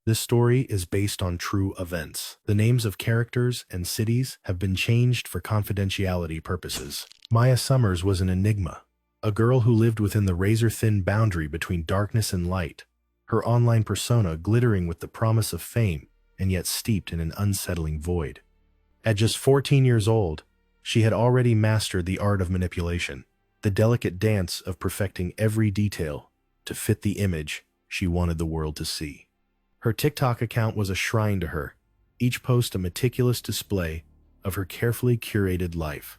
This story is based on true events. The names of characters and cities have been changed for confidentiality purposes. Maya Summers was an enigma, a girl who lived within the razor-thin boundary between darkness and light, her online persona glittering with the promise of fame and yet steeped in an unsettling void. At just 14 years old, she had already mastered the art of manipulation, the delicate dance of perfecting every detail to fit the image she wanted the world to see. Her TikTok account was a shrine to her, each post a meticulous display of her carefully curated life.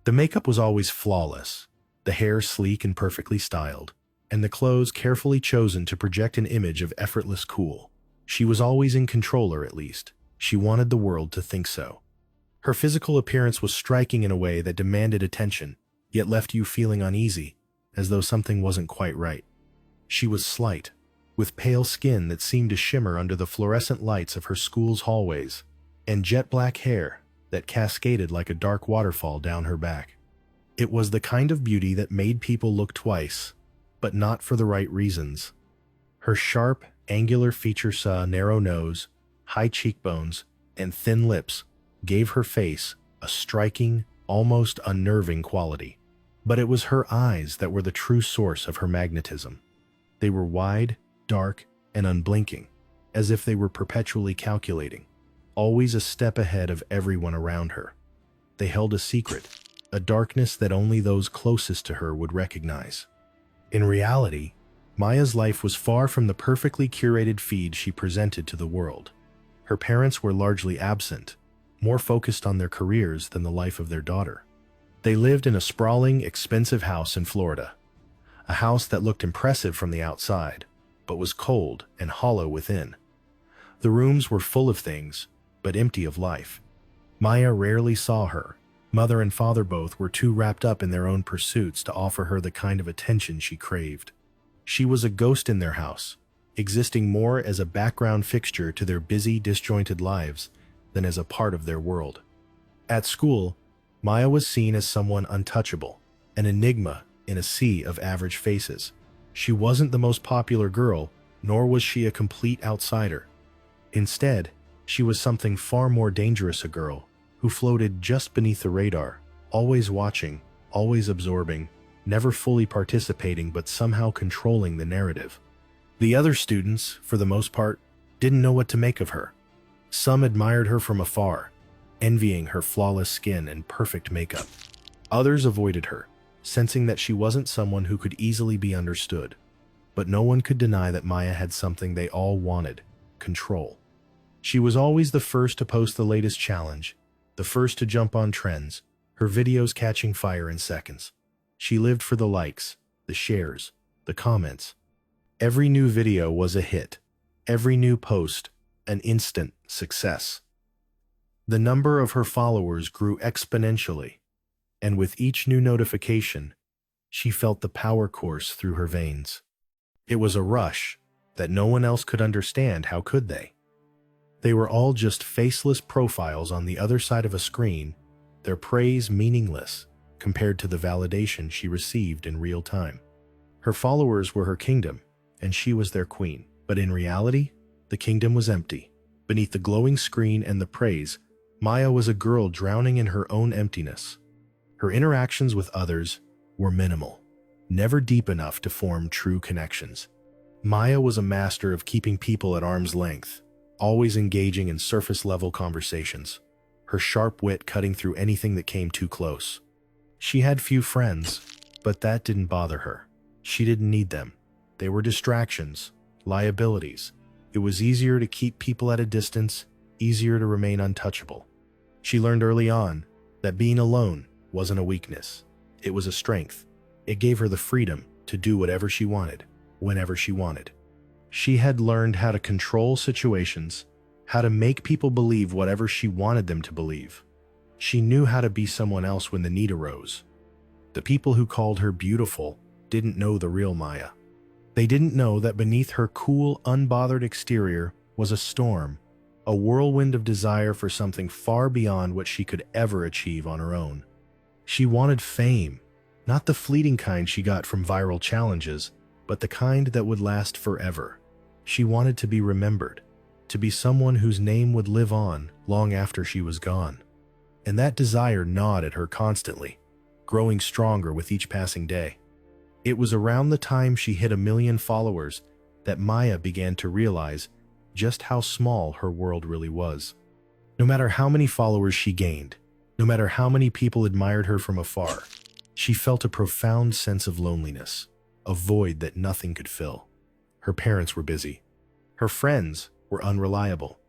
The makeup was always flawless, the hair sleek and perfectly styled, and the clothes carefully chosen to project an image of effortless cool. She was always in control, or at least she wanted the world to think so. Her physical appearance was striking in a way that demanded attention, yet left you feeling uneasy, as though something wasn't quite right. She was slight, with pale skin that seemed to shimmer under the fluorescent lights of her school's hallways, and jet black hair that cascaded like a dark waterfall down her back. It was the kind of beauty that made people look twice, but not for the right reasons. Her sharp, angular features, narrow nose, high cheekbones, and thin lips gave her face a striking, almost unnerving quality. But it was her eyes that were the true source of her magnetism. They were wide, dark, and unblinking, as if they were perpetually calculating, always a step ahead of everyone around her. They held a secret, a darkness that only those closest to her would recognize. In reality, Maya's life was far from the perfectly curated feed she presented to the world. Her parents were largely absent, more focused on their careers than the life of their daughter. They lived in a sprawling, expensive house in Florida, a house that looked impressive from the outside, but was cold and hollow within. The rooms were full of things, but empty of life. Maya rarely saw her. Mother and father both were too wrapped up in their own pursuits to offer her the kind of attention she craved. She was a ghost in their house, existing more as a background fixture to their busy, disjointed lives than as a part of their world. At school, Maya was seen as someone untouchable, an enigma in a sea of average faces. She wasn't the most popular girl, nor was she a complete outsider. Instead, she was something far more dangerous, a girl who floated just beneath the radar, always watching, always absorbing, never fully participating but somehow controlling the narrative. The other students, for the most part, didn't know what to make of her. Some admired her from afar, envying her flawless skin and perfect makeup. Others avoided her, sensing that she wasn't someone who could easily be understood. But no one could deny that Maya had something they all wanted: control. She was always the first to post the latest challenge, the first to jump on trends, her videos catching fire in seconds. She lived for the likes, the shares, the comments. Every new video was a hit, every new post an instant success. The number of her followers grew exponentially, and with each new notification, she felt the power course through her veins. It was a rush that no one else could understand. How could they? They were all just faceless profiles on the other side of a screen, their praise meaningless compared to the validation she received in real time. Her followers were her kingdom, and she was their queen. But in reality, the kingdom was empty. Beneath the glowing screen and the praise, Maya was a girl drowning in her own emptiness. Her interactions with others were minimal, never deep enough to form true connections. Maya was a master of keeping people at arm's length, always engaging in surface-level conversations, her sharp wit cutting through anything that came too close. She had few friends, but that didn't bother her. She didn't need them. They were distractions, liabilities. It was easier to keep people at a distance, easier to remain untouchable. She learned early on that being alone wasn't a weakness. It was a strength. It gave her the freedom to do whatever she wanted, whenever she wanted. She had learned how to control situations, how to make people believe whatever she wanted them to believe. She knew how to be someone else when the need arose. The people who called her beautiful didn't know the real Maya. They didn't know that beneath her cool, unbothered exterior was a storm, a whirlwind of desire for something far beyond what she could ever achieve on her own. She wanted fame, not the fleeting kind she got from viral challenges, but the kind that would last forever. She wanted to be remembered, to be someone whose name would live on long after she was gone. And that desire gnawed at her constantly, growing stronger with each passing day. It was around the time she hit 1 million followers that Maya began to realize just how small her world really was. No matter how many followers she gained, no matter how many people admired her from afar, she felt a profound sense of loneliness, a void that nothing could fill. Her parents were busy. Her friends were unreliable.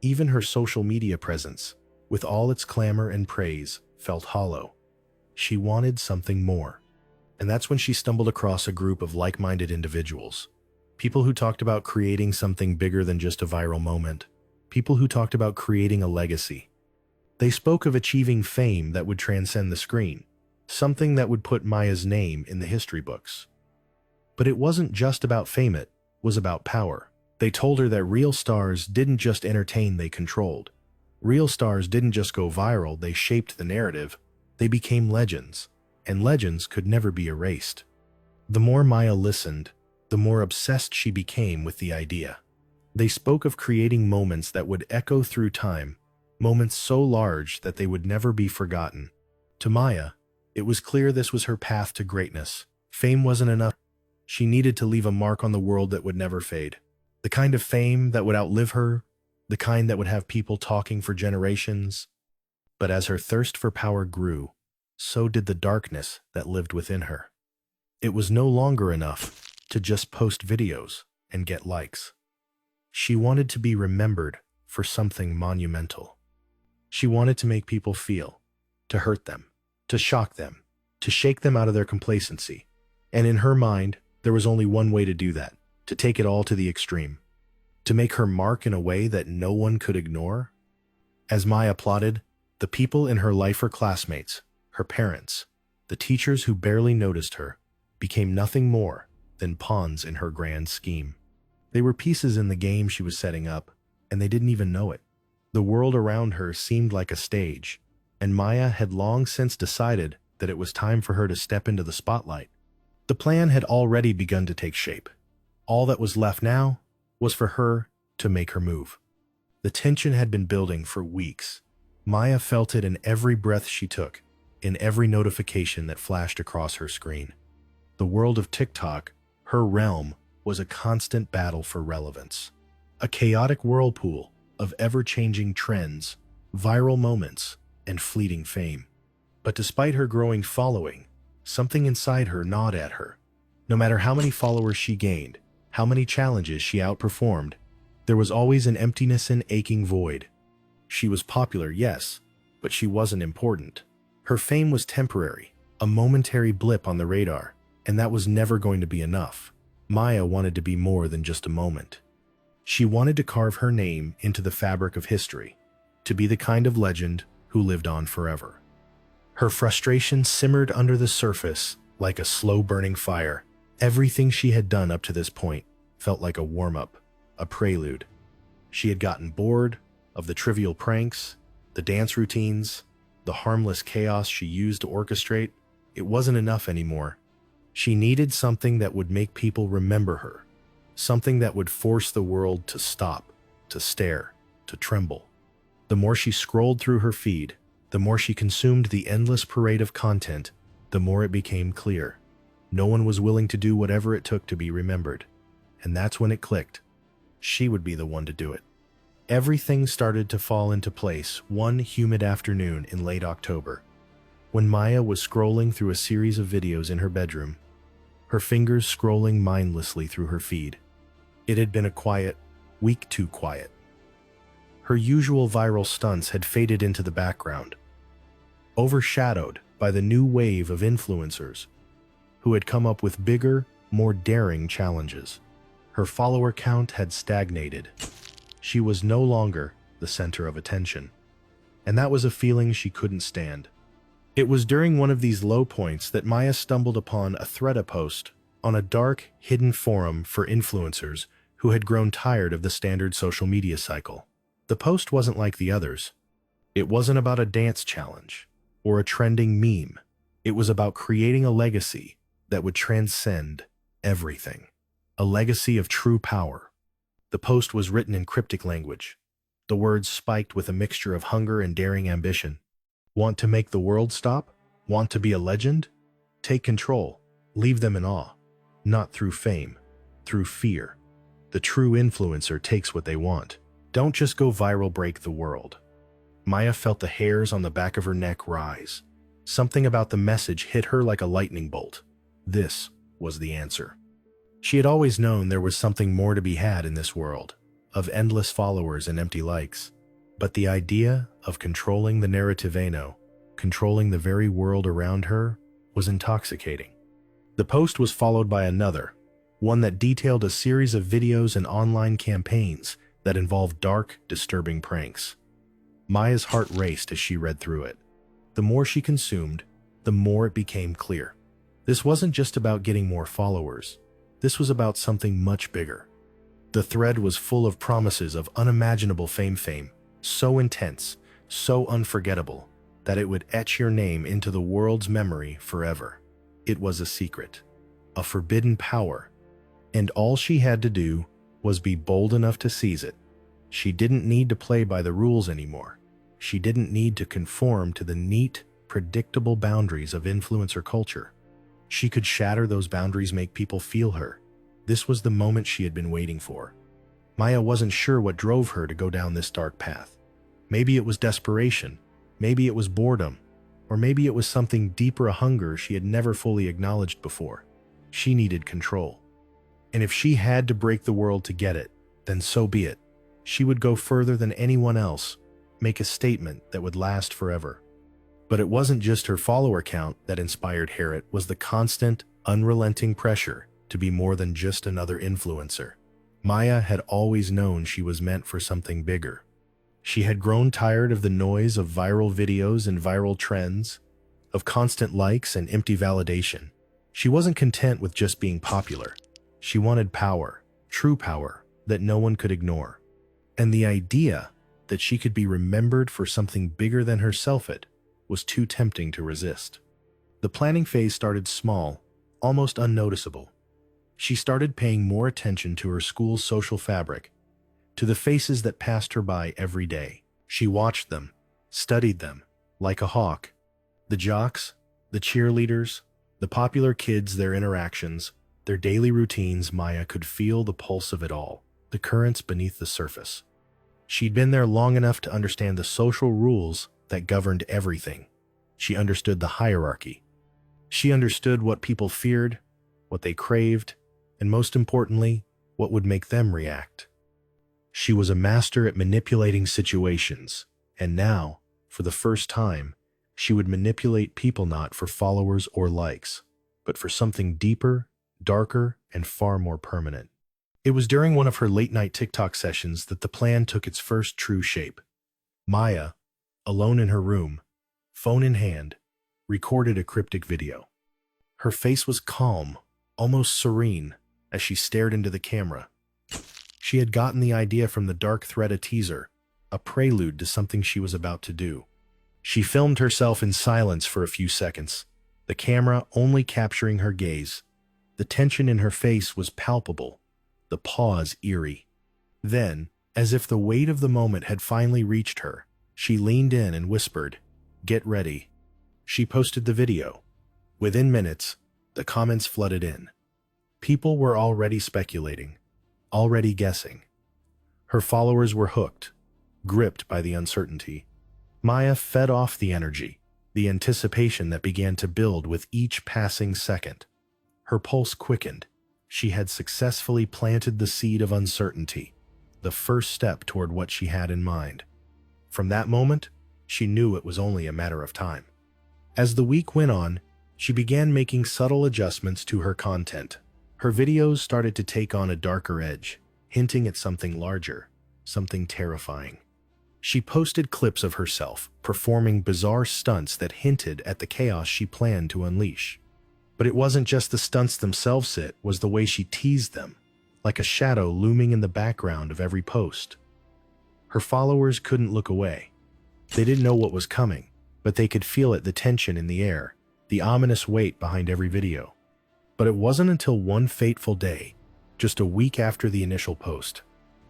Even her social media presence, with all its clamor and praise, felt hollow. She wanted something more. And that's when she stumbled across a group of like-minded individuals. People who talked about creating something bigger than just a viral moment. People who talked about creating a legacy. They spoke of achieving fame that would transcend the screen, something that would put Maya's name in the history books. But it wasn't just about fame, it was about power. They told her that real stars didn't just entertain, they controlled. Real stars didn't just go viral, they shaped the narrative. They became legends, and legends could never be erased. The more Maya listened, the more obsessed she became with the idea. They spoke of creating moments that would echo through time, moments so large that they would never be forgotten. To Maya, it was clear this was her path to greatness. Fame wasn't enough. She needed to leave a mark on the world that would never fade. The kind of fame that would outlive her, the kind that would have people talking for generations. But as her thirst for power grew, so did the darkness that lived within her. It was no longer enough to just post videos and get likes. She wanted to be remembered for something monumental. She wanted to make people feel, to hurt them, to shock them, to shake them out of their complacency. And in her mind, there was only one way to do that, to take it all to the extreme, to make her mark in a way that no one could ignore. As Maya plotted, the people in her life, her classmates, her parents, the teachers who barely noticed her, became nothing more than pawns in her grand scheme. They were pieces in the game she was setting up, and they didn't even know it. The world around her seemed like a stage, and Maya had long since decided that it was time for her to step into the spotlight. The plan had already begun to take shape. All that was left now was for her to make her move. The tension had been building for weeks. Maya felt it in every breath she took, in every notification that flashed across her screen. The world of TikTok, her realm, was a constant battle for relevance. A chaotic whirlpool of ever-changing trends, viral moments, and fleeting fame. But despite her growing following, something inside her gnawed at her. No matter how many followers she gained, how many challenges she outperformed, there was always an emptiness and aching void. She was popular, yes, but she wasn't important. Her fame was temporary, a momentary blip on the radar, and that was never going to be enough. Maya wanted to be more than just a moment. She wanted to carve her name into the fabric of history, to be the kind of legend who lived on forever. Her frustration simmered under the surface like a slow-burning fire. Everything she had done up to this point felt like a warm-up, a prelude. She had gotten bored of the trivial pranks, the dance routines, the harmless chaos she used to orchestrate. It wasn't enough anymore. She needed something that would make people remember her, something that would force the world to stop, to stare, to tremble. The more she scrolled through her feed, the more she consumed the endless parade of content, the more it became clear. No one was willing to do whatever it took to be remembered. And that's when it clicked. She would be the one to do it. Everything started to fall into place one humid afternoon in late October, when Maya was scrolling through a series of videos in her bedroom, her fingers scrolling mindlessly through her feed. It had been a quiet week, too quiet. Her usual viral stunts had faded into the background, overshadowed by the new wave of influencers who had come up with bigger, more daring challenges. Her follower count had stagnated. She was no longer the center of attention, and that was a feeling she couldn't stand. It was during one of these low points that Maya stumbled upon a Thread post on a dark, hidden forum for influencers who had grown tired of the standard social media cycle. The post wasn't like the others. It wasn't about a dance challenge or a trending meme. It was about creating a legacy that would transcend everything. A legacy of true power. The post was written in cryptic language. The words spiked with a mixture of hunger and daring ambition. Want to make the world stop? Want to be a legend? Take control. Leave them in awe. Not through fame, through fear. The true influencer takes what they want. Don't just go viral, break the world. Maya felt the hairs on the back of her neck rise. Something about the message hit her like a lightning bolt. This was the answer. She had always known there was something more to be had in this world, of endless followers and empty likes. But the idea of controlling the narrative, controlling the very world around her, was intoxicating. The post was followed by another, one that detailed a series of videos and online campaigns that involved dark, disturbing pranks. Maya's heart raced as she read through it. The more she consumed, the more it became clear. This wasn't just about getting more followers. This was about something much bigger. The thread was full of promises of unimaginable fame, so intense, so unforgettable, that it would etch your name into the world's memory forever. It was a secret, a forbidden power, and all she had to do was be bold enough to seize it. She didn't need to play by the rules anymore. She didn't need to conform to the neat, predictable boundaries of influencer culture. She could shatter those boundaries, make people feel her. This was the moment she had been waiting for. Maya wasn't sure what drove her to go down this dark path. Maybe it was desperation, maybe it was boredom, or maybe it was something deeper, a hunger she had never fully acknowledged before. She needed control. And if she had to break the world to get it, then so be it. She would go further than anyone else, make a statement that would last forever. But it wasn't just her follower count that inspired her, it was the constant, unrelenting pressure to be more than just another influencer. Maya had always known she was meant for something bigger. She had grown tired of the noise of viral videos and viral trends, of constant likes and empty validation. She wasn't content with just being popular. She wanted power, true power, that no one could ignore. And the idea that she could be remembered for something bigger than herself, it was too tempting to resist. The planning phase started small, almost unnoticeable. She started paying more attention to her school's social fabric, to the faces that passed her by every day. She watched them, studied them, like a hawk. The jocks, the cheerleaders, the popular kids, their interactions, their daily routines. Maya could feel the pulse of it all, the currents beneath the surface. She'd been there long enough to understand the social rules that governed everything. She understood the hierarchy. She understood what people feared, what they craved, and most importantly, what would make them react. She was a master at manipulating situations, and now, for the first time, she would manipulate people not for followers or likes, but for something deeper, darker, and far more permanent. It was during one of her late-night TikTok sessions that the plan took its first true shape. Maya, alone in her room, phone in hand, recorded a cryptic video. Her face was calm, almost serene, as she stared into the camera. She had gotten the idea from the dark thread, a teaser, a prelude to something she was about to do. She filmed herself in silence for a few seconds, the camera only capturing her gaze. The tension in her face was palpable, the pause eerie. Then, as if the weight of the moment had finally reached her, she leaned in and whispered, "Get ready." She posted the video. Within minutes, the comments flooded in. People were already speculating, already guessing. Her followers were hooked, gripped by the uncertainty. Maya fed off the energy, the anticipation that began to build with each passing second. Her pulse quickened. She had successfully planted the seed of uncertainty, the first step toward what she had in mind. From that moment, she knew it was only a matter of time. As the week went on, she began making subtle adjustments to her content. Her videos started to take on a darker edge, hinting at something larger, something terrifying. She posted clips of herself performing bizarre stunts that hinted at the chaos she planned to unleash. But it wasn't just the stunts themselves, it was the way she teased them, like a shadow looming in the background of every post. Her followers couldn't look away. They didn't know what was coming, but they could feel it, the tension in the air, the ominous weight behind every video. But it wasn't until one fateful day, just a week after the initial post,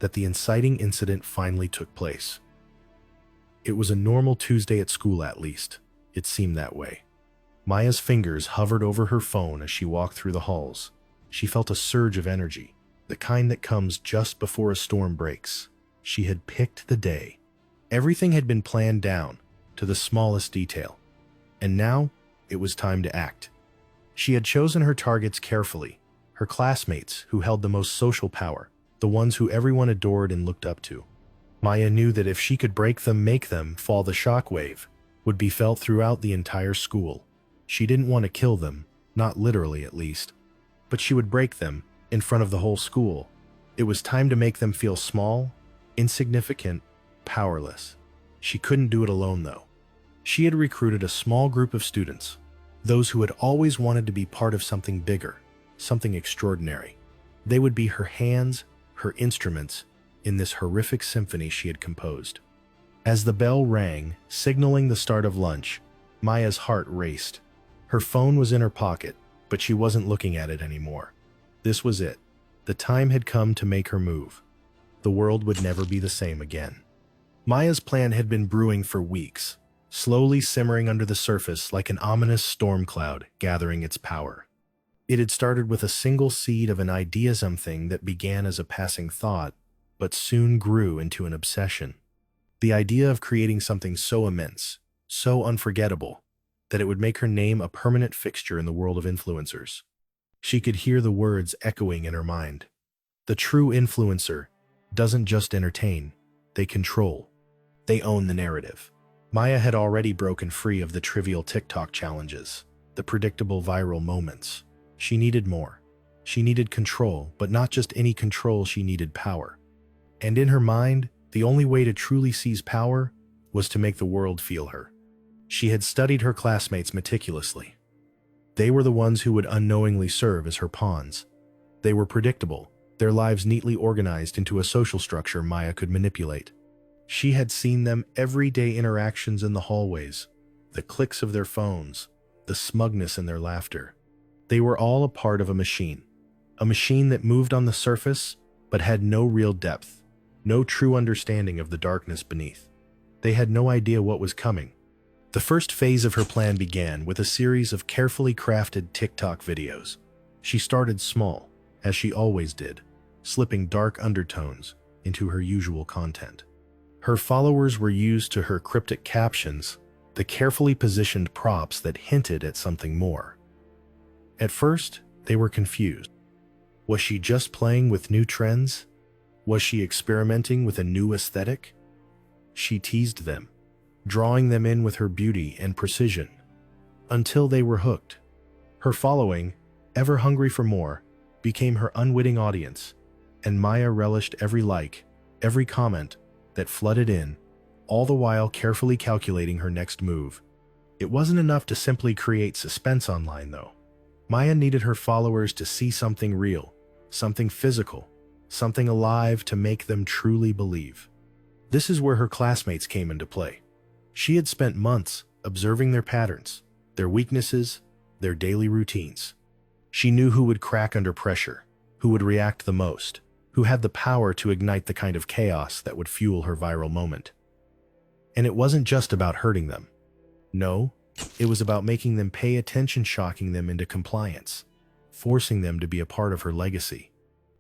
that the inciting incident finally took place. It was a normal Tuesday at school, at least. It seemed that way. Maya's fingers hovered over her phone as she walked through the halls. She felt a surge of energy, the kind that comes just before a storm breaks. She had picked the day. Everything had been planned down to the smallest detail. And now, it was time to act. She had chosen her targets carefully, her classmates who held the most social power, the ones who everyone adored and looked up to. Maya knew that if she could break them, make them fall, the shockwave would be felt throughout the entire school. She didn't want to kill them, not literally at least, but she would break them in front of the whole school. It was time to make them feel small, insignificant, powerless. She couldn't do it alone, though. She had recruited a small group of students, those who had always wanted to be part of something bigger, something extraordinary. They would be her hands, her instruments, in this horrific symphony she had composed. As the bell rang, signaling the start of lunch, Maya's heart raced. Her phone was in her pocket, but she wasn't looking at it anymore. This was it. The time had come to make her move. The world would never be the same again. Maya's plan had been brewing for weeks, slowly simmering under the surface like an ominous storm cloud gathering its power. It had started with a single seed of an idea, something that began as a passing thought, but soon grew into an obsession. The idea of creating something so immense, so unforgettable, that it would make her name a permanent fixture in the world of influencers. She could hear the words echoing in her mind. The true influencer doesn't just entertain, they control. They own the narrative. Maya had already broken free of the trivial TikTok challenges, the predictable viral moments. She needed more. She needed control, but not just any control, she needed power. And in her mind, the only way to truly seize power was to make the world feel her. She had studied her classmates meticulously. They were the ones who would unknowingly serve as her pawns. They were predictable, their lives neatly organized into a social structure Maya could manipulate. She had seen them everyday interactions in the hallways, the clicks of their phones, the smugness in their laughter. They were all a part of a machine that moved on the surface but had no real depth, no true understanding of the darkness beneath. They had no idea what was coming. The first phase of her plan began with a series of carefully crafted TikTok videos. She started small, as she always did, slipping dark undertones into her usual content. Her followers were used to her cryptic captions, the carefully positioned props that hinted at something more. At first, they were confused. Was she just playing with new trends? Was she experimenting with a new aesthetic? She teased them, drawing them in with her beauty and precision, until they were hooked. Her following, ever hungry for more, became her unwitting audience, and Maya relished every like, every comment that flooded in, all the while carefully calculating her next move. It wasn't enough to simply create suspense online, though. Maya needed her followers to see something real, something physical, something alive to make them truly believe. This is where her classmates came into play. She had spent months observing their patterns, their weaknesses, their daily routines. She knew who would crack under pressure, who would react the most, who had the power to ignite the kind of chaos that would fuel her viral moment. And it wasn't just about hurting them. No, it was about making them pay attention, shocking them into compliance, forcing them to be a part of her legacy.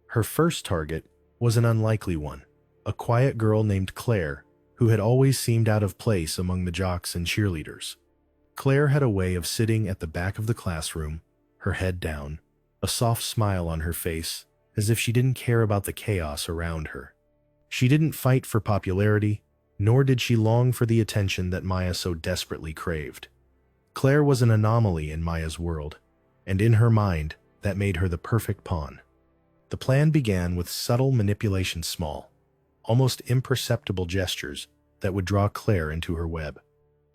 Her first target was an unlikely one, a quiet girl named Claire, who had always seemed out of place among the jocks and cheerleaders. Claire had a way of sitting at the back of the classroom, her head down, a soft smile on her face, as if she didn't care about the chaos around her. She didn't fight for popularity, nor did she long for the attention that Maya so desperately craved. Claire was an anomaly in Maya's world, and in her mind, that made her the perfect pawn. The plan began with subtle manipulation, small, almost imperceptible gestures that would draw Claire into her web.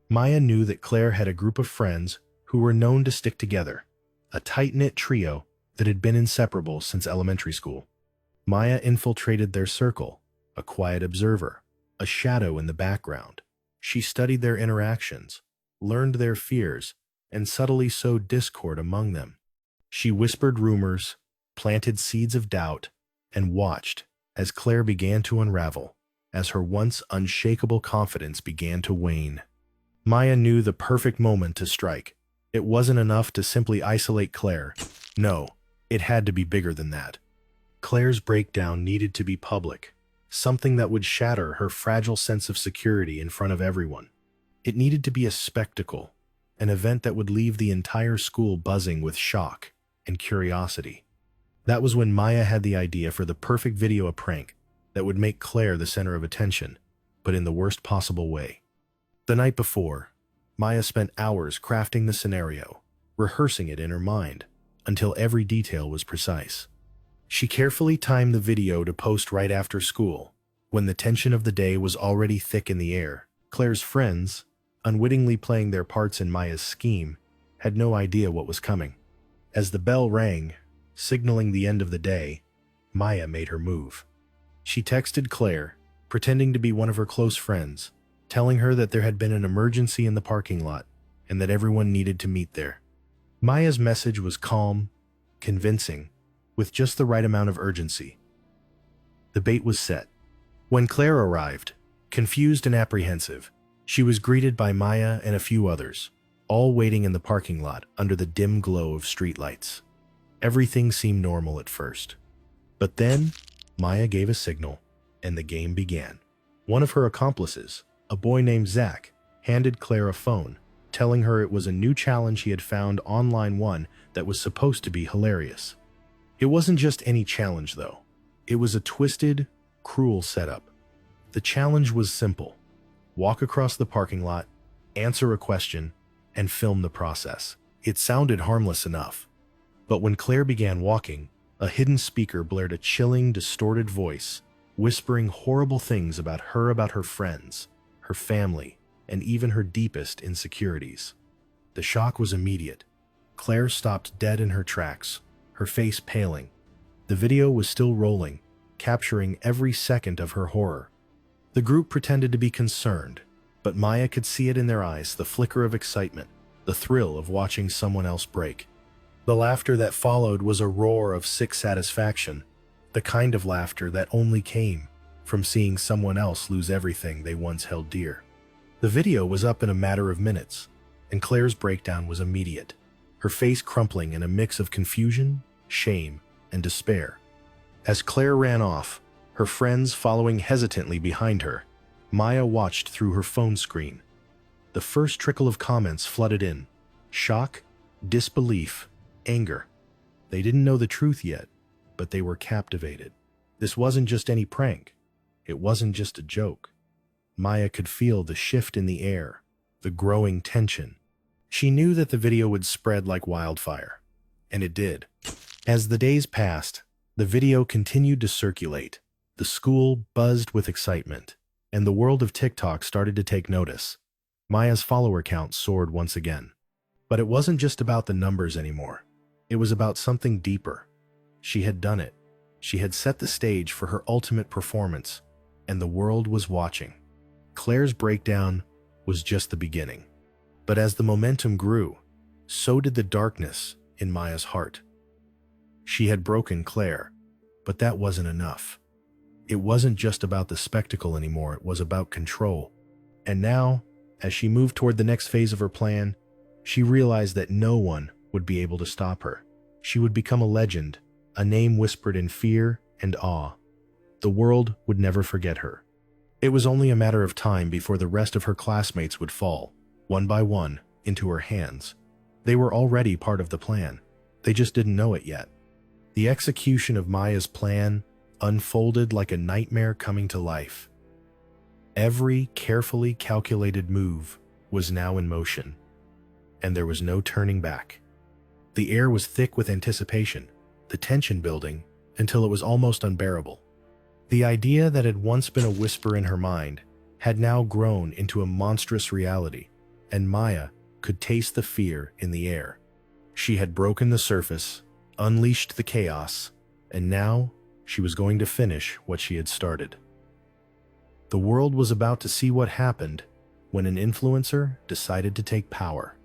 Maya knew that Claire had a group of friends who were known to stick together, a tight-knit trio that had been inseparable since elementary school. Maya infiltrated their circle, a quiet observer, a shadow in the background. She studied their interactions, learned their fears, and subtly sowed discord among them. She whispered rumors, planted seeds of doubt, and watched as Claire began to unravel, as her once unshakable confidence began to wane. Maya knew the perfect moment to strike. It wasn't enough to simply isolate Claire. No, it had to be bigger than that. Claire's breakdown needed to be public, something that would shatter her fragile sense of security in front of everyone. It needed to be a spectacle, an event that would leave the entire school buzzing with shock and curiosity. That was when Maya had the idea for the perfect video prank that would make Claire the center of attention, but in the worst possible way. The night before, Maya spent hours crafting the scenario, rehearsing it in her mind, until every detail was precise. She carefully timed the video to post right after school, when the tension of the day was already thick in the air. Claire's friends, unwittingly playing their parts in Maya's scheme, had no idea what was coming. As the bell rang, signaling the end of the day, Maya made her move. She texted Claire, pretending to be one of her close friends, telling her that there had been an emergency in the parking lot and that everyone needed to meet there. Maya's message was calm, convincing, with just the right amount of urgency. The bait was set. When Claire arrived, confused and apprehensive, she was greeted by Maya and a few others, all waiting in the parking lot under the dim glow of streetlights. Everything seemed normal at first. But then, Maya gave a signal, and the game began. One of her accomplices, a boy named Zach, handed Claire a phone, telling her it was a new challenge he had found online, one that was supposed to be hilarious. It wasn't just any challenge, though. It was a twisted, cruel setup. The challenge was simple. Walk across the parking lot, answer a question, and film the process. It sounded harmless enough. But when Claire began walking, a hidden speaker blared a chilling, distorted voice, whispering horrible things about her friends, her family, and even her deepest insecurities. The shock was immediate. Claire stopped dead in her tracks, her face paling. The video was still rolling, capturing every second of her horror. The group pretended to be concerned, but Maya could see it in their eyes, the flicker of excitement, the thrill of watching someone else break. The laughter that followed was a roar of sick satisfaction, the kind of laughter that only came from seeing someone else lose everything they once held dear. The video was up in a matter of minutes, and Claire's breakdown was immediate, her face crumpling in a mix of confusion, shame, and despair. As Claire ran off, her friends following hesitantly behind her, Maya watched through her phone screen. The first trickle of comments flooded in. Shock, disbelief, anger. They didn't know the truth yet, but they were captivated. This wasn't just any prank. It wasn't just a joke. Maya could feel the shift in the air, the growing tension. She knew that the video would spread like wildfire, and it did. As the days passed, the video continued to circulate. The school buzzed with excitement, and the world of TikTok started to take notice. Maya's follower count soared once again. But it wasn't just about the numbers anymore. It was about something deeper. She had done it. She had set the stage for her ultimate performance, and the world was watching. Claire's breakdown was just the beginning. But as the momentum grew, so did the darkness in Maya's heart. She had broken Claire, but that wasn't enough. It wasn't just about the spectacle anymore, it was about control. And now, as she moved toward the next phase of her plan, she realized that no one would be able to stop her. She would become a legend, a name whispered in fear and awe. The world would never forget her. It was only a matter of time before the rest of her classmates would fall, one by one, into her hands. They were already part of the plan. They just didn't know it yet. The execution of Maya's plan unfolded like a nightmare coming to life. Every carefully calculated move was now in motion, and there was no turning back. The air was thick with anticipation, the tension building until it was almost unbearable. The idea that had once been a whisper in her mind had now grown into a monstrous reality, and Maya could taste the fear in the air. She had broken the surface, unleashed the chaos, and now she was going to finish what she had started. The world was about to see what happened when an influencer decided to take power.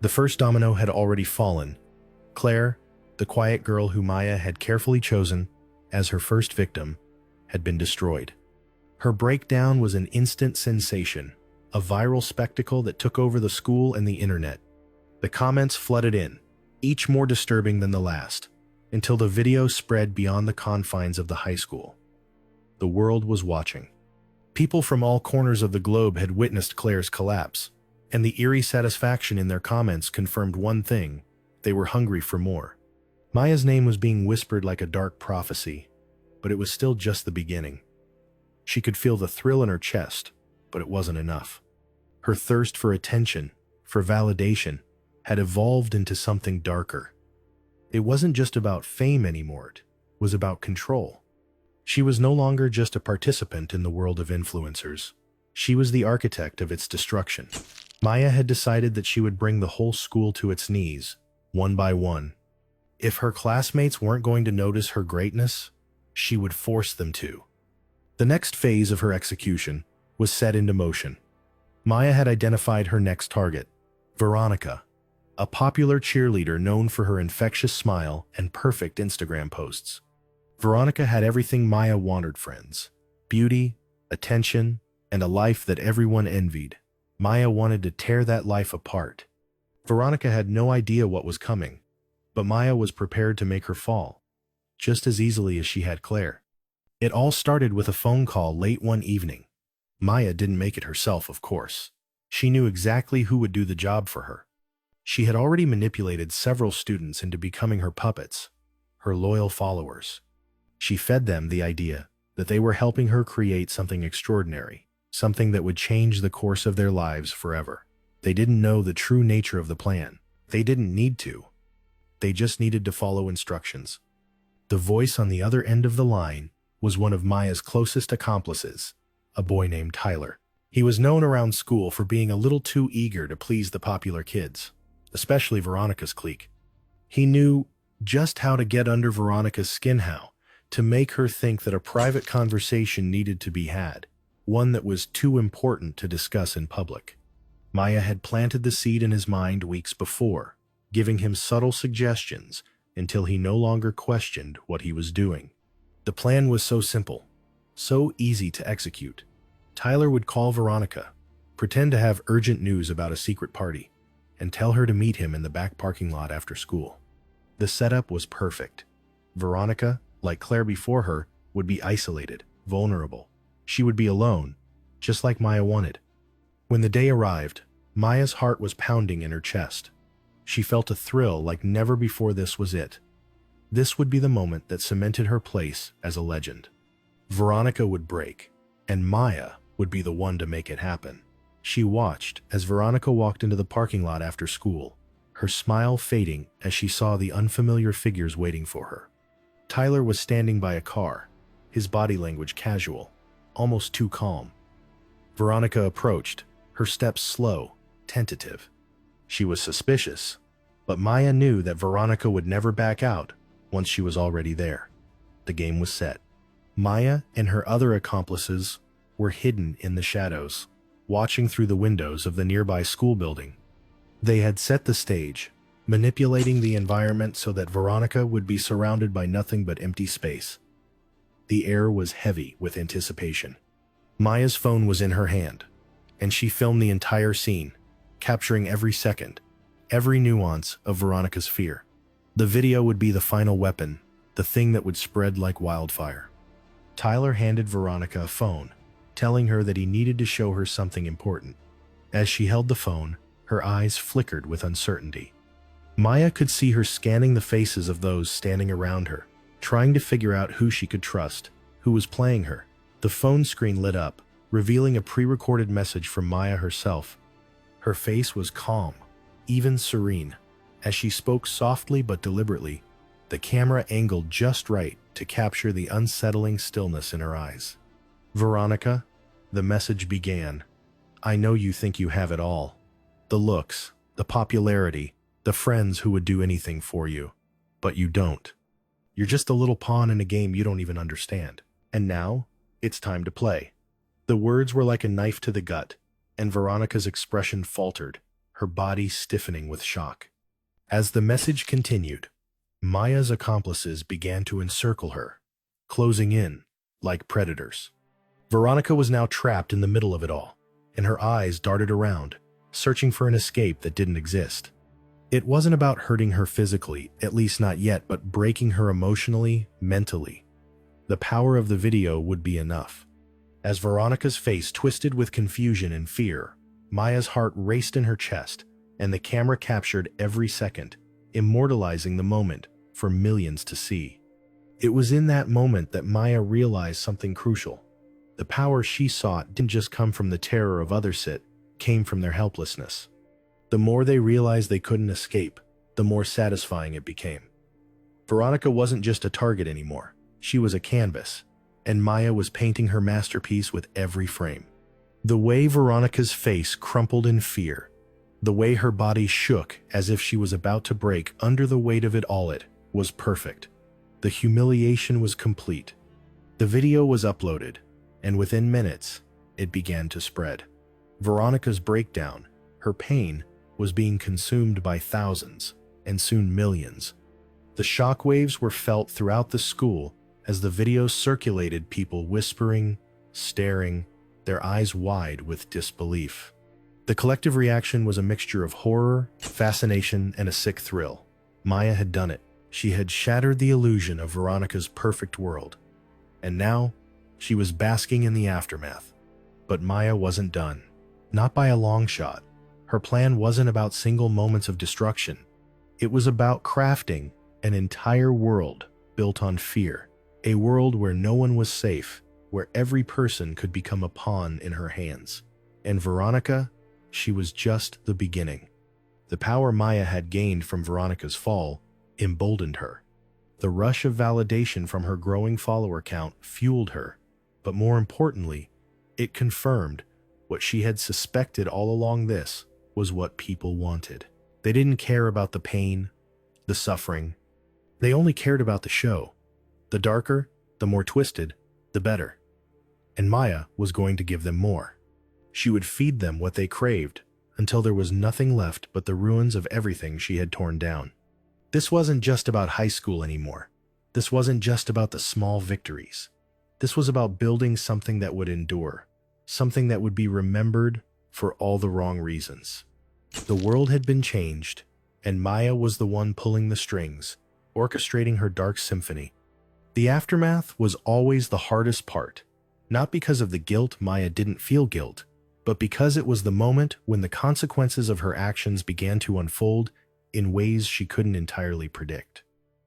The first domino had already fallen. Claire, the quiet girl who Maya had carefully chosen as her first victim, had been destroyed. Her breakdown was an instant sensation, a viral spectacle that took over the school and the internet. The comments flooded in, each more disturbing than the last, until the video spread beyond the confines of the high school. The world was watching. People from all corners of the globe had witnessed Claire's collapse, and the eerie satisfaction in their comments confirmed one thing: they were hungry for more. Maya's name was being whispered like a dark prophecy, but it was still just the beginning. She could feel the thrill in her chest, but it wasn't enough. Her thirst for attention, for validation, had evolved into something darker. It wasn't just about fame anymore, it was about control. She was no longer just a participant in the world of influencers. She was the architect of its destruction. Maya had decided that she would bring the whole school to its knees, one by one. If her classmates weren't going to notice her greatness, she would force them to. The next phase of her execution was set into motion. Maya had identified her next target, Veronica, a popular cheerleader known for her infectious smile and perfect Instagram posts. Veronica had everything Maya wanted, friends: beauty, attention, and a life that everyone envied. Maya wanted to tear that life apart. Veronica had no idea what was coming, but Maya was prepared to make her fall, just as easily as she had Claire. It all started with a phone call late one evening. Maya didn't make it herself, of course. She knew exactly who would do the job for her. She had already manipulated several students into becoming her puppets, her loyal followers. She fed them the idea that they were helping her create something extraordinary, something that would change the course of their lives forever. They didn't know the true nature of the plan. They didn't need to. They just needed to follow instructions. The voice on the other end of the line was one of Maya's closest accomplices, a boy named Tyler. He was known around school for being a little too eager to please the popular kids, especially Veronica's clique. He knew just how to get under Veronica's skin, how to make her think that a private conversation needed to be had, one that was too important to discuss in public. Maya had planted the seed in his mind weeks before, giving him subtle suggestions until he no longer questioned what he was doing. The plan was so simple, so easy to execute. Tyler would call Veronica, pretend to have urgent news about a secret party, and tell her to meet him in the back parking lot after school. The setup was perfect. Veronica, like Claire before her, would be isolated, vulnerable. She would be alone, just like Maya wanted. When the day arrived, Maya's heart was pounding in her chest. She felt a thrill like never before. This was it. This would be the moment that cemented her place as a legend. Veronica would break, and Maya would be the one to make it happen. She watched as Veronica walked into the parking lot after school, her smile fading as she saw the unfamiliar figures waiting for her. Tyler was standing by a car, his body language casual, almost too calm. Veronica approached, her steps slow, tentative. She was suspicious, but Maya knew that Veronica would never back out once she was already there. The game was set. Maya and her other accomplices were hidden in the shadows, watching through the windows of the nearby school building. They had set the stage, manipulating the environment so that Veronica would be surrounded by nothing but empty space. The air was heavy with anticipation. Maya's phone was in her hand, and she filmed the entire scene, capturing every second, every nuance of Veronica's fear. The video would be the final weapon, the thing that would spread like wildfire. Tyler handed Veronica a phone, telling her that he needed to show her something important. As she held the phone, her eyes flickered with uncertainty. Maya could see her scanning the faces of those standing around her, trying to figure out who she could trust, who was playing her. The phone screen lit up, revealing a pre-recorded message from Maya herself. Her face was calm, even serene. As she spoke softly but deliberately, the camera angled just right to capture the unsettling stillness in her eyes. "Veronica," the message began, "I know you think you have it all. The looks, the popularity, the friends who would do anything for you. But you don't. You're just a little pawn in a game you don't even understand. And now, it's time to play." The words were like a knife to the gut, and Veronica's expression faltered, her body stiffening with shock. As the message continued, Maya's accomplices began to encircle her, closing in, like predators. Veronica was now trapped in the middle of it all, and her eyes darted around, searching for an escape that didn't exist. It wasn't about hurting her physically, at least not yet, but breaking her emotionally, mentally. The power of the video would be enough. As Veronica's face twisted with confusion and fear, Maya's heart raced in her chest, and the camera captured every second, immortalizing the moment for millions to see. It was in that moment that Maya realized something crucial. The power she sought didn't just come from the terror of others, it came from their helplessness. The more they realized they couldn't escape, the more satisfying it became. Veronica wasn't just a target anymore. She was a canvas, and Maya was painting her masterpiece with every frame. The way Veronica's face crumpled in fear, the way her body shook as if she was about to break under the weight of it all, it was perfect. The humiliation was complete. The video was uploaded, and within minutes, it began to spread. Veronica's breakdown, her pain, was being consumed by thousands, and soon millions. The shockwaves were felt throughout the school as the video circulated, people whispering, staring, their eyes wide with disbelief. The collective reaction was a mixture of horror, fascination, and a sick thrill. Maya had done it. She had shattered the illusion of Veronica's perfect world. And now, she was basking in the aftermath. But Maya wasn't done. Not by a long shot. Her plan wasn't about single moments of destruction. It was about crafting an entire world built on fear. A world where no one was safe, where every person could become a pawn in her hands. And Veronica, she was just the beginning. The power Maya had gained from Veronica's fall emboldened her. The rush of validation from her growing follower count fueled her, but more importantly, it confirmed what she had suspected all along. This was what people wanted. They didn't care about the pain, the suffering. They only cared about the show. The darker, the more twisted, the better. And Maya was going to give them more. She would feed them what they craved until there was nothing left but the ruins of everything she had torn down. This wasn't just about high school anymore. This wasn't just about the small victories. This was about building something that would endure, something that would be remembered for all the wrong reasons. The world had been changed, and Maya was the one pulling the strings, orchestrating her dark symphony. The aftermath was always the hardest part, not because of the guilt. Maya didn't feel guilt, but because it was the moment when the consequences of her actions began to unfold in ways she couldn't entirely predict.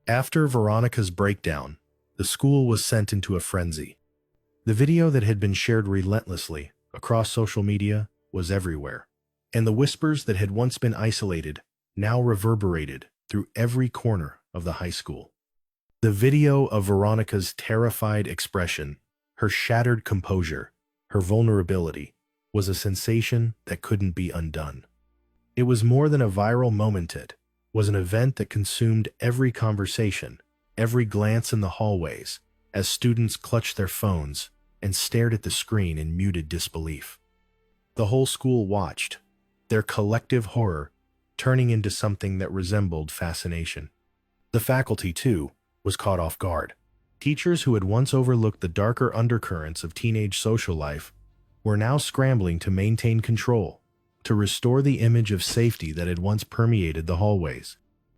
After Veronica's breakdown, the school was sent into a frenzy. The video that had been shared relentlessly across social media was everywhere, and the whispers that had once been isolated now reverberated through every corner of the high school. The video of Veronica's terrified expression, her shattered composure, her vulnerability, was a sensation that couldn't be undone. It was more than a viral moment. It was an event that consumed every conversation, every glance in the hallways, as students clutched their phones and stared at the screen in muted disbelief. The whole school watched, their collective horror turning into something that resembled fascination. The faculty, too, was caught off guard. Teachers who had once overlooked the darker undercurrents of teenage social life were now scrambling to maintain control, to restore the image of safety that had once permeated the hallways.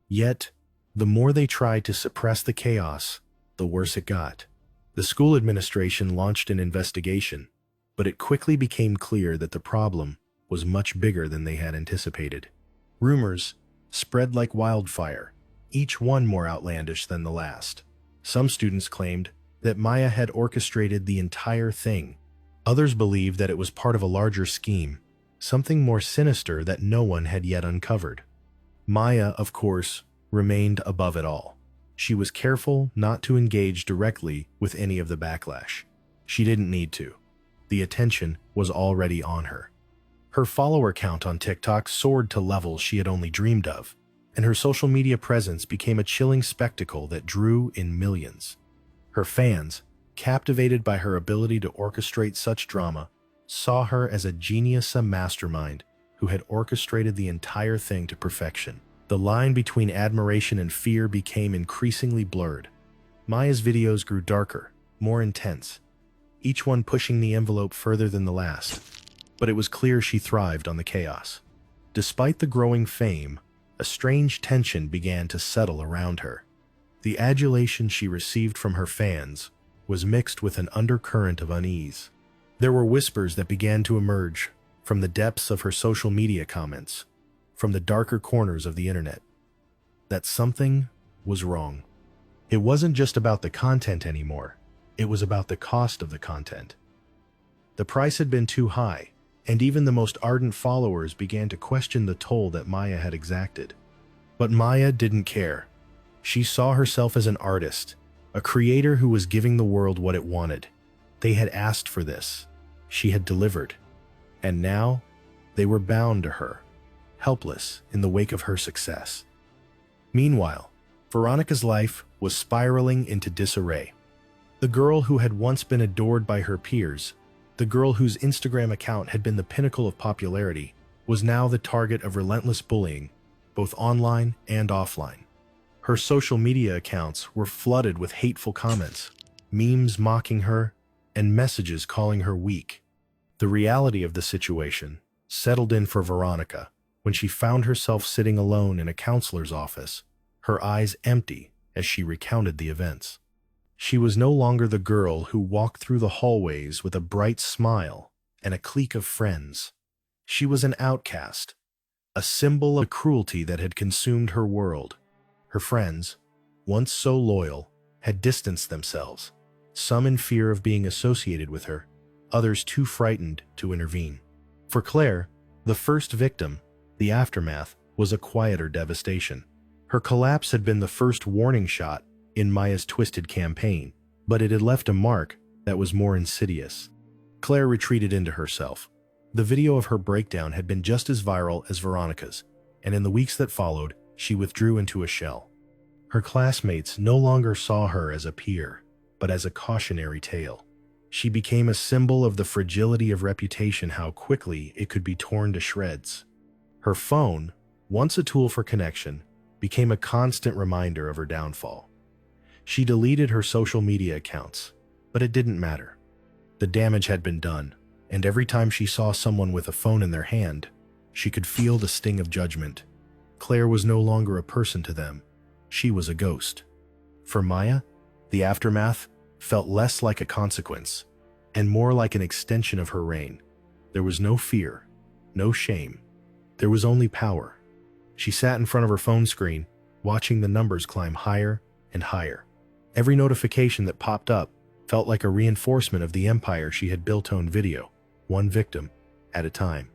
Yet, the more they tried to suppress the chaos, the worse it got. The school administration launched an investigation, but it quickly became clear that the problem was much bigger than they had anticipated. Rumors spread like wildfire, each one more outlandish than the last. Some students claimed that Maya had orchestrated the entire thing. Others believed that it was part of a larger scheme, something more sinister that no one had yet uncovered. Maya, of course, remained above it all. She was careful not to engage directly with any of the backlash. She didn't need to. The attention was already on her. Her follower count on TikTok soared to levels she had only dreamed of, and her social media presence became a chilling spectacle that drew in millions. Her fans, captivated by her ability to orchestrate such drama, saw her as a genius, a mastermind who had orchestrated the entire thing to perfection. The line between admiration and fear became increasingly blurred. Maya's videos grew darker, more intense, each one pushing the envelope further than the last. But it was clear she thrived on the chaos. Despite the growing fame, a strange tension began to settle around her. The adulation she received from her fans was mixed with an undercurrent of unease. There were whispers that began to emerge from the depths of her social media comments, from the darker corners of the internet, that something was wrong. It wasn't just about the content anymore. It was about the cost of the content. The price had been too high, and even the most ardent followers began to question the toll that Maya had exacted. But Maya didn't care. She saw herself as an artist, a creator who was giving the world what it wanted. They had asked for this. She had delivered. And now, they were bound to her, helpless in the wake of her success. Meanwhile, Veronica's life was spiraling into disarray. The girl who had once been adored by her peers, the girl whose Instagram account had been the pinnacle of popularity, was now the target of relentless bullying, both online and offline. Her social media accounts were flooded with hateful comments, memes mocking her, and messages calling her weak. The reality of the situation settled in for Veronica when she found herself sitting alone in a counselor's office, her eyes empty as she recounted the events. She was no longer the girl who walked through the hallways with a bright smile and a clique of friends. She was an outcast, a symbol of cruelty that had consumed her world. Her friends, once so loyal, had distanced themselves, some in fear of being associated with her, others too frightened to intervene. For Claire, the first victim, the aftermath was a quieter devastation. Her collapse had been the first warning shot in Maya's twisted campaign, but it had left a mark that was more insidious. Claire retreated into herself. The video of her breakdown had been just as viral as Veronica's, and in the weeks that followed, she withdrew into a shell. Her classmates no longer saw her as a peer, but as a cautionary tale. She became a symbol of the fragility of reputation, how quickly it could be torn to shreds. Her phone, once a tool for connection, became a constant reminder of her downfall. She deleted her social media accounts, but it didn't matter. The damage had been done, and every time she saw someone with a phone in their hand, she could feel the sting of judgment. Claire was no longer a person to them. She was a ghost. For Maya, the aftermath felt less like a consequence and more like an extension of her reign. There was no fear, no shame. There was only power. She sat in front of her phone screen, watching the numbers climb higher and higher. Every notification that popped up felt like a reinforcement of the empire she had built on video, one victim at a time.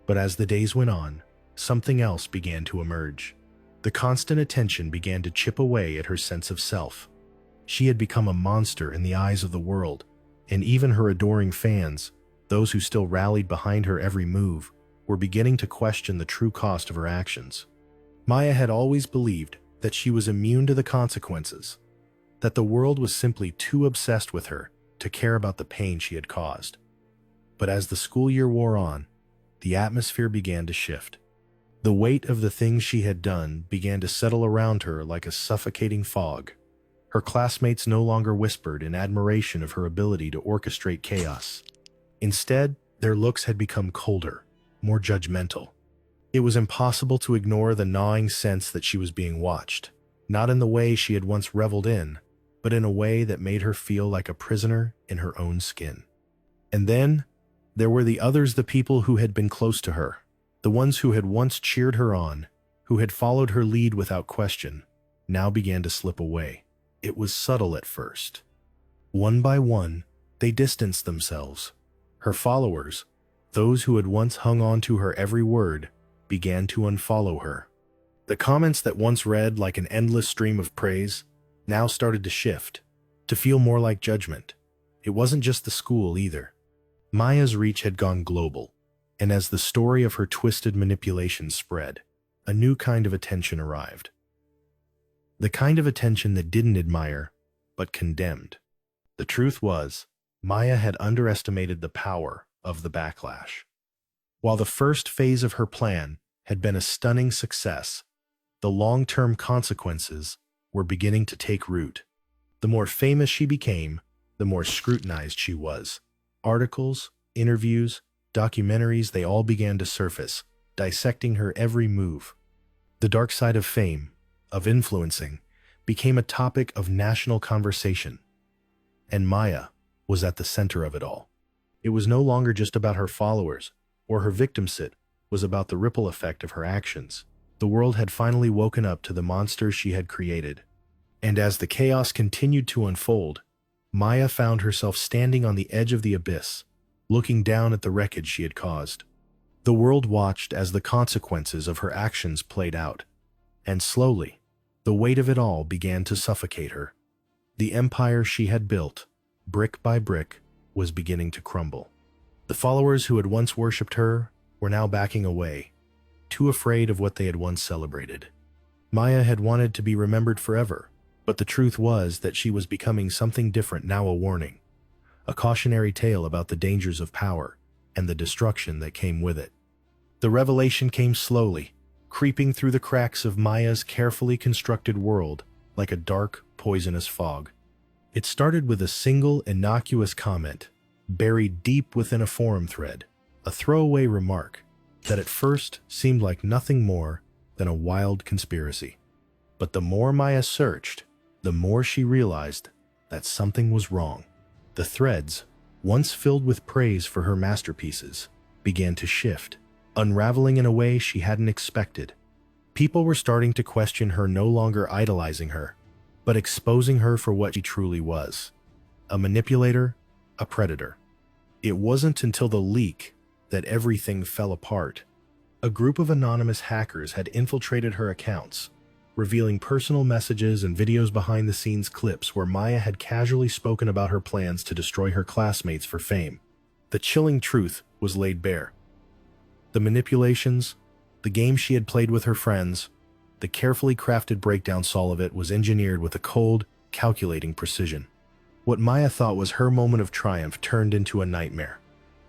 But as the days went on, something else began to emerge. The constant attention began to chip away at her sense of self. She had become a monster in the eyes of the world, and even her adoring fans, those who still rallied behind her every move, were beginning to question the true cost of her actions. Maya had always believed that she was immune to the consequences, that the world was simply too obsessed with her to care about the pain she had caused. But as the school year wore on, the atmosphere began to shift. The weight of the things she had done began to settle around her like a suffocating fog. Her classmates no longer whispered in admiration of her ability to orchestrate chaos. Instead, their looks had become colder, more judgmental. It was impossible to ignore the gnawing sense that she was being watched, not in the way she had once reveled in, but in a way that made her feel like a prisoner in her own skin. And then, there were the others, the people who had been close to her, the ones who had once cheered her on, who had followed her lead without question, now began to slip away. It was subtle at first. One by one, they distanced themselves. Her followers, those who had once hung on to her every word, began to unfollow her. The comments that once read like an endless stream of praise now started to shift, to feel more like judgment. It wasn't just the school either. Maya's reach had gone global, and as the story of her twisted manipulation spread, a new kind of attention arrived. The kind of attention that didn't admire, but condemned. The truth was, Maya had underestimated the power of the backlash. While the first phase of her plan had been a stunning success, the long-term consequences were beginning to take root. The more famous she became, the more scrutinized she was. Articles, interviews, documentaries, they all began to surface, dissecting her every move. The dark side of fame, of influencing, became a topic of national conversation. And Maya was at the center of it all. It was no longer just about her followers or her victims, it was about the ripple effect of her actions. The world had finally woken up to the monsters she had created. And as the chaos continued to unfold, Maya found herself standing on the edge of the abyss, looking down at the wreckage she had caused. The world watched as the consequences of her actions played out, and slowly, the weight of it all began to suffocate her. The empire she had built, brick by brick, was beginning to crumble. The followers who had once worshipped her were now backing away, too afraid of what they had once celebrated. Maya had wanted to be remembered forever, but the truth was that she was becoming something different, now a warning, a cautionary tale about the dangers of power and the destruction that came with it. The revelation came slowly, creeping through the cracks of Maya's carefully constructed world like a dark, poisonous fog. It started with a single innocuous comment, buried deep within a forum thread, a throwaway remark that at first seemed like nothing more than a wild conspiracy. But the more Maya searched, the more she realized that something was wrong. The threads, once filled with praise for her masterpieces, began to shift, unraveling in a way she hadn't expected. People were starting to question her, no longer idolizing her, but exposing her for what she truly was: a manipulator, a predator. It wasn't until the leak that everything fell apart. A group of anonymous hackers had infiltrated her accounts, revealing personal messages and videos, behind-the-scenes clips where Maya had casually spoken about her plans to destroy her classmates for fame. The chilling truth was laid bare. The manipulations, the game she had played with her friends, the carefully crafted breakdowns, all of it was engineered with a cold, calculating precision. What Maya thought was her moment of triumph turned into a nightmare.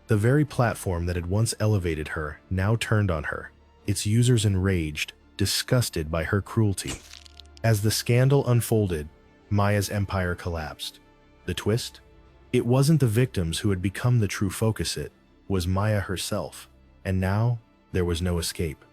The very platform that had once elevated her now turned on her, its users enraged, disgusted by her cruelty. As the scandal unfolded, Maya's empire collapsed. The twist? It wasn't the victims who had become the true focus, it was Maya herself. And now, there was no escape.